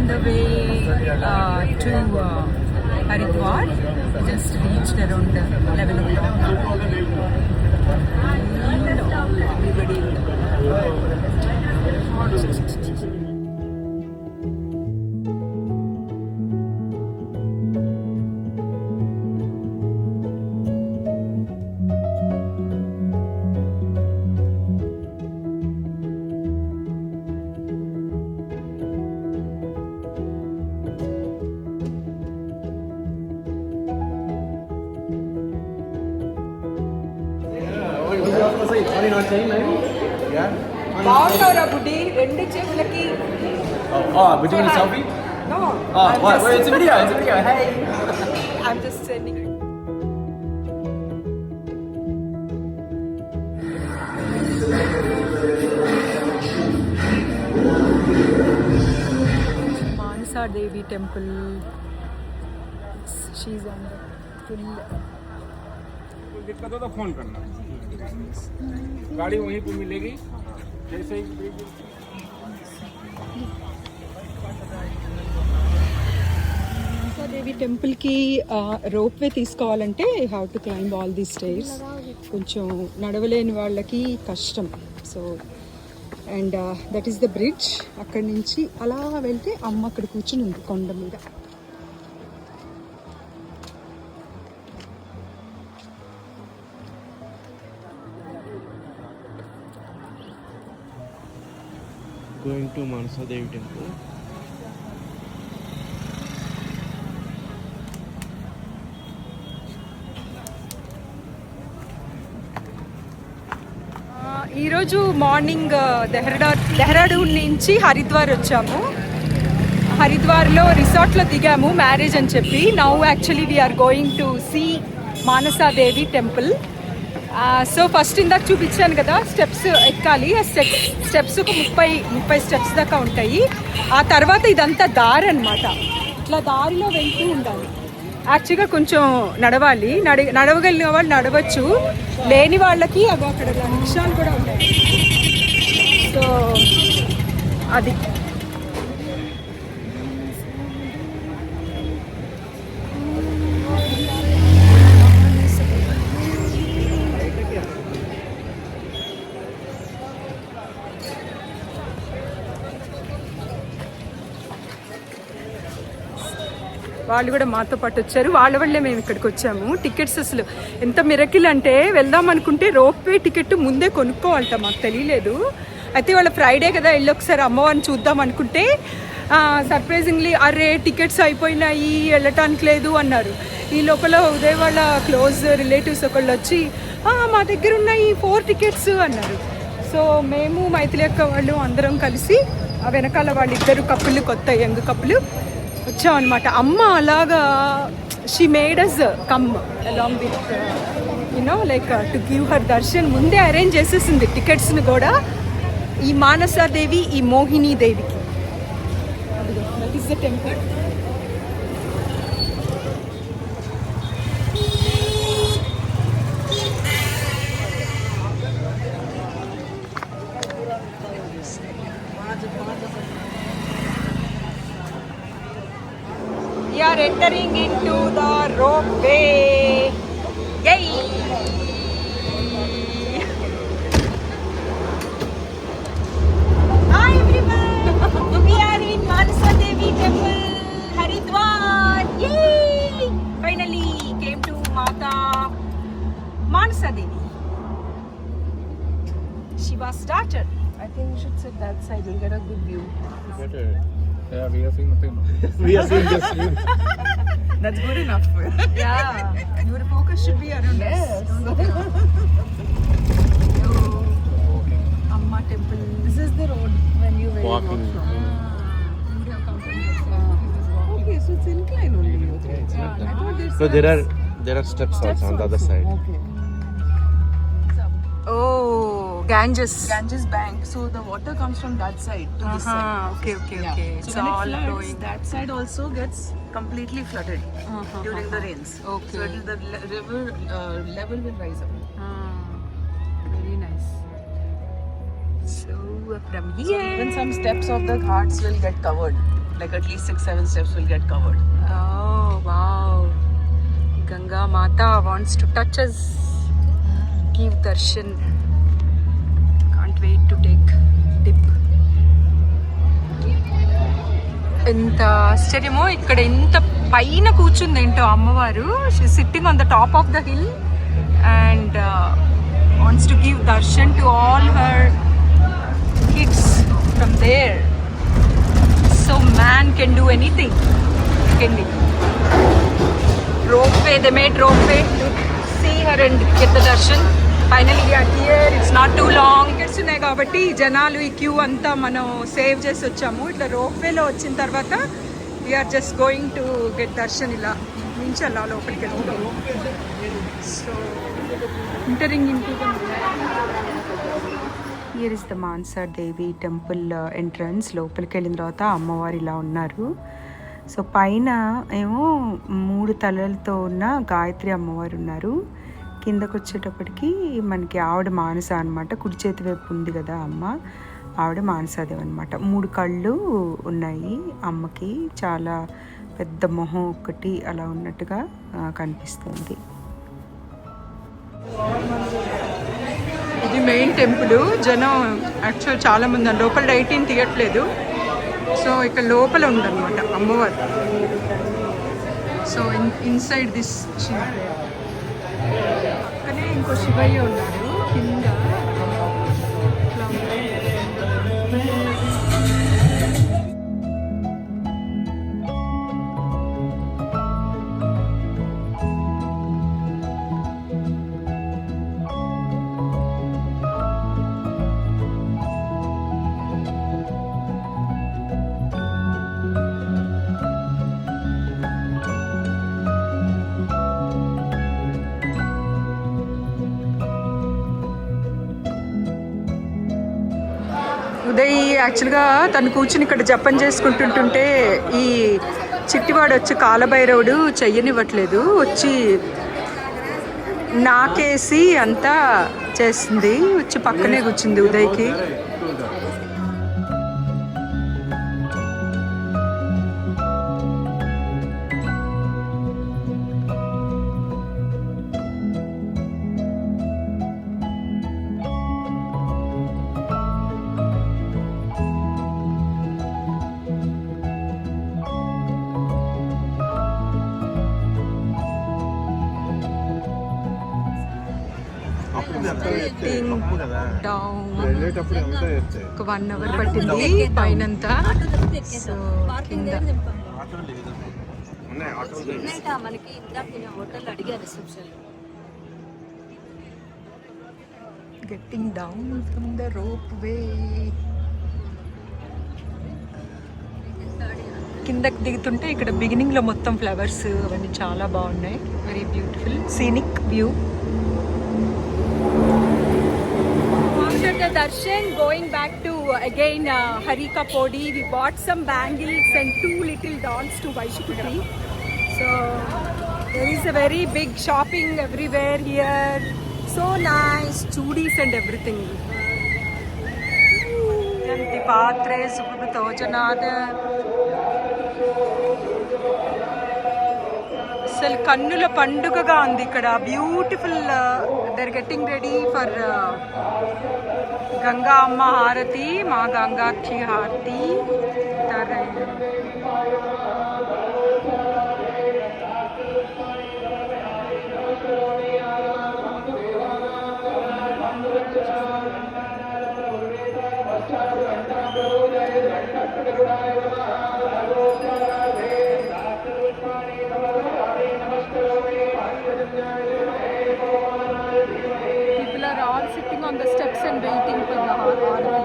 the way to Haridwar. Just reached around 11 o'clock. బాగున్నావురా బుడ్డి రెండు చేతులకి would you want a selfie? No. What? Wait, it's a video. It's a video. Hey. I'm just sending it. Manasa Devi temple. She's on the full. दिक्कत हो तो phone करना, गाड़ी वहीं पे मिलेगी जैसे ही। దేవి టెంపుల్కి రోప్వే తీసుకోవాలంటే I have to climb all the stairs. కొంచెం నడవలేని వాళ్ళకి కష్టం. So and that is the bridge. అక్కడి నుంచి అలా వెళ్తే అమ్మ అక్కడ కూర్చుని ఉంది కొండ మీద. Going to Manasa Devi temple. ఈరోజు మార్నింగ్ దెహ్రాడూన్ నుంచి హరిద్వార్ వచ్చాము. హరిద్వార్లో రిసార్ట్లో దిగాము మ్యారేజ్ అని చెప్పి. Now actually we're going to see Manasa Devi temple. So first ఇందాక చూపించాను కదా, స్టెప్స్ ఎక్కాలి. ఆ స్టెప్స్ ఒక 30 స్టెప్స్ దాకా ఉంటాయి. ఆ తర్వాత ఇదంతా దారి అనమాట. ఇట్లా దారిలో వెళ్తూ ఉండాలి. యాక్చువల్గా కొంచెం నడవాలి. నడవగలిగిన వాళ్ళు నడవచ్చు, లేని వాళ్ళకి అక్కడ రిక్షాలు కూడా ఉంటాయి. సో అది వాళ్ళు కూడా మాతో పాటు వచ్చారు. వాళ్ళ వల్లే మేము ఇక్కడికి వచ్చాము. టికెట్స్ అసలు ఎంత మిరకిల్ అంటే, వెళ్దాం అనుకుంటే రోప్వే టికెట్ ముందే కొనుక్కోవాలట. మాకు తెలియలేదు. అయితే వాళ్ళ ఫ్రైడే కదా, వెళ్ళి ఒకసారి అమ్మవారిని చూద్దాం అనుకుంటే సర్ప్రైజింగ్లీ అరే టికెట్స్ అయిపోయినాయి, వెళ్ళటానికి లేదు అన్నారు. ఈ లోపల ఉదయ్ వాళ్ళ క్లోజ్ రిలేటివ్స్ ఒకళ్ళు వచ్చి మా దగ్గర ఉన్నాయి 4 టికెట్స్ అన్నారు. సో మేము మైథిలి అక్క వాళ్ళు అందరం కలిసి ఆ వెనకాల వాళ్ళిద్దరు కప్పులు, కొత్త యంగ్ కప్పులు వచ్చాం అనమాట. అమ్మ అలాగా she made us come along with you know like to give her darshan. ముందే అరేంజ్ చేసేసింది టికెట్స్ని కూడా. ఈ మానసా దేవి, ఈ మోహిని దేవికి. That is the temple. We are entering into the ropeway. Yay! Hi everyone! We are in Manasa Devi Temple, Haridwar. Yay! Finally came to Mata Manasa Devi. She was started. I think we should sit that side. We'll get a good view. Better. Yeah, we are seeing nothing. We are seeing just you. That's good enough. Yeah. Your focus should be around us. Amma temple. This is the road when you Walking. walk from. Okay, so it's incline only. Okay. Yeah, I thought it's So there are steps also on the other side. Okay. Oh, Ganges. Ganges Bank. So the water comes from that side to this side. Okay. Yeah. It's So when all it floods, flowing. that side also gets completely flooded during the rains. Okay. So the river level will rise up. Very nice. So from So here, even some steps of the ghats will get covered. Like at least 6-7 steps will get covered. Oh wow. Ganga Mata wants to touch us. Give darshan. Can't wait to take dip. ఎంత ఆశ్చర్యమో ఇక్కడ ఎంత పైన కూర్చుంది ఏంటో అమ్మవారు. She sitting on the top of the hill and wants to give darshan to all her kids from there. So man can do anything. Can be ropeway, they made ropeway to see her and get the darshan. Finally we are here. It's not too long. Tickets ఉన్నాయి కాబట్టి జనాలు ఈ queue అంతా మనం save చేసి వచ్చాము. ఇట్లా రోప్వేలో వచ్చిన తర్వాత we're just going to get darshan. ఇలా నుంచి అలా లోపలికి వెళ్తాము. So entering in to the here is the Mansa Devi temple entrance. లోపలికి వెళ్ళిన తర్వాత అమ్మవారు ఇలా ఉన్నారు. సో పైన ఏమో 3 తలలతో ఉన్న గాయత్రి అమ్మవారు ఉన్నారు. కిందకు వచ్చేటప్పటికి మనకి ఆవిడ మానస అనమాట. కుడి చేతి వైపు ఉంది కదా అమ్మ, ఆవిడ మానసాదేవి అనమాట. 3 కళ్ళు ఉన్నాయి అమ్మకి. చాలా పెద్ద మొహం ఒకటి అలా ఉన్నట్టుగా కనిపిస్తుంది. ఇది మెయిన్ టెంపుల్. జనం యాక్చువల్ చాలా మంది లోపల లైటింగ్ తీయట్లేదు. సో ఇక్కడ లోపల ఉందన్నమాట అమ్మవారు. సో ఇన్సైడ్ దిస్ పక్కనే ఇంకో శివయ్య ఉన్నాడు కింద. ఉదయ్ యాక్చువల్గా తను కూర్చుని ఇక్కడ జపం చేసుకుంటుంటే ఈ చిట్టివాడు వచ్చి కాలభైరవుడు చెయ్యనివ్వట్లేదు. వచ్చి నాకేసి అంతా చేస్తుంది. వచ్చి పక్కనే కూర్చుంది ఉదయ్కి. ఒక 1 hour పట్టింది పైనంతా. సో కింద getting down from the rope way. కిందకి దిగుతుంటే ఇక్కడ బిగినింగ్ లో మొత్తం ఫ్లవర్స్ అవన్నీ చాలా బాగున్నాయి. Very beautiful scenic view. After the darshan, going back to again Harika Podi, we bought some bangles and 2 little dolls to Vaishuputri. So there is a very big shopping everywhere here. So nice, chudis and everything. Yanti patre subritojanad. అసలు కన్నుల పండుగగా ఉంది ఇక్కడ. Beautiful. They are getting ready for Ganga Amma aarti. మా గంగాక్షి హారతి. People are all sitting on the steps and waiting for the Harati.